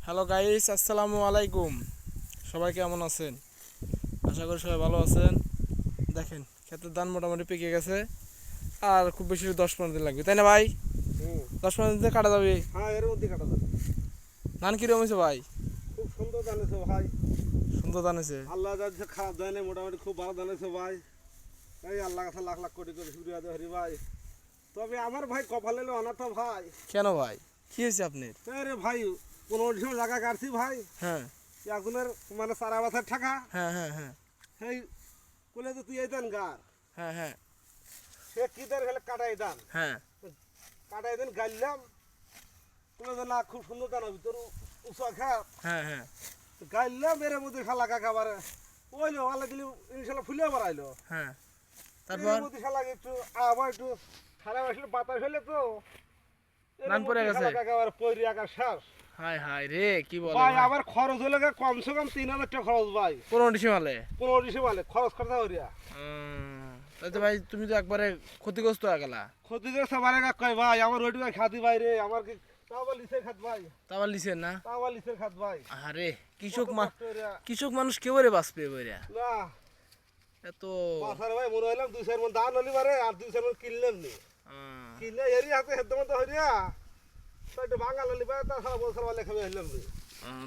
Hello guys, আসসালামু আলাইকুম। সবাই কেমন আছেন? আশা করি সবাই ভালো আছেন। দেখেন ক্ষেতের ধান মোটামুটি পেকে গেছে, আর খুব বেশি 10-15 দিন লাগবে, তাই না ভাই? 10-15 দিনে কাটা যাবে। হ্যাঁ, এর মধ্যে কাটা যাবে। ধান কিরকম হয়েছে ভাই? খুব সুন্দর ধান হয়েছে ভাই। সুন্দর ধান হয়েছে। আল্লাহ যাচ্ছে খারাপ দেয় না, মোটামুটি খুব ভালো ধান হয়েছে ভাই। এই আল্লাহ কাছে লাখ লাখ কোটি কোটি শুক্রিয়া আদায় করি ভাই। তবে আমার ভাই কপাল এলো অনাথ ভাই। কেন ভাই, কি হয়েছে আপনার? আরে ভাই, 15 জায়গা কাটছি ভাই। হ্যাঁ এখনের মানে সারা বছর টাকা হ্যাঁ হ্যাঁ হ্যাঁ সেই কোলে তো তুই এই দেন গার হ্যাঁ হ্যাঁ সে কি দেন খেলে কাটাই দেন হ্যাঁ কাটাই দেন গাইলাম কোলে তো না খুব সুন্দর ধান ভিতর উঁচা খা হ্যাঁ হ্যাঁ গাইলাম এর মধ্যে খালা কাকাবারে ওইলো আল্লাহ দিলি ইনশাল্লাহ ফুলে বাড়াইলো। হ্যাঁ তারপর একটু আবার একটু সারা আসলে বাতাস হলে তো ধান পড়ে গেছে। পয়রি আকার শ্বাস হাই হাই রে, কি বলে ভাই, ভাই? আবার খরচ হলে কমসে কম 3,000 টাকা খরচ ভাই। 15 ডিসেম্বরে 15 খরচ খরচা করিয়া তাই তো ভাই, তুমি তো একবারে ক্ষতিগ্রস্ত হয়ে গেলা। ক্ষতি করে সবার কয় ভাই আমার ওইটু খাতি ভাই রে, আমার কি তাওবা লিসের খাত ভাই, তা আবার লিছেন না? তাওবা লিসের খাত ভাই। আরে কত কষ্ট হইরা। কৃষক মানুষ কেউ রে বাঁচবে বইরা না এত। বাসার ভাই মনে হইলাম 2 মন ধান হলি পারে আর 2 মন কিনলাম নি, কিনলে এরি হাতে হেদ্দ মতো হইয়া তো একটু ভাঙা ললি পারে তা সারা বছর ভালো খাবে হইলাম নি।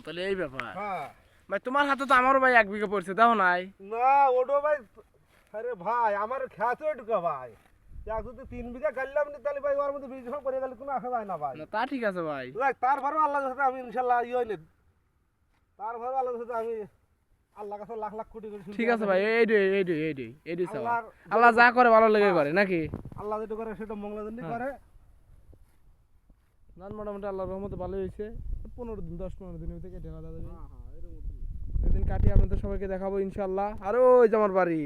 তাহলে এই ব্যাপার। হ্যাঁ ভাই তোমার হাতে তো আমারও ভাই 1 বিঘা পড়ছে, দেখো নাই? না ওটো ভাই, আরে ভাই আমার খেয়াতে ওইটুকু ভাই, এক যদি 3 বিঘা গাইলাম নি তাহলে ভাই ওর মধ্যে 20 জন পড়ে গেলে কোনো আসা যায় না ভাই। না তা ঠিক আছে ভাই। তারপরেও আল্লাহর সাথে আমি ইনশাল্লাহ হই না, তারপরেও আল্লাহর সাথে আমি আল্লাহর কাছে লাখ লাখ কোটি কোটি ঠিক আছে ভাই, এই চাও। আল্লাহর আল্লাহ যা করে ভালো লেগে করে নাকি? আল্লাহ যেটা করে সেটা মঙ্গলজনই করে। ধান মোটামুটি আল্লাহর রহমতে ভালোই হয়েছে। 10-15 দিনের ভিতরে কেটে ফেলা যাবে। হ্যাঁ হ্যাঁ এর মধ্যে সেদিন কাটি আপনাদের সবাইকে দেখাবো ইনশাল্লাহ। আর ওই যে আমার বাড়ি,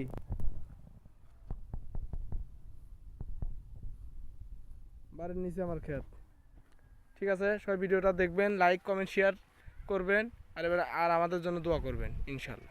বাড়ির নিচে আমার ক্ষেত। ঠিক আছে, সবাই ভিডিওটা দেখবেন, লাইক কমেন্ট শেয়ার করবেন, আর এবার আর আমাদের জন্য দোয়া করবেন ইনশাল্লাহ।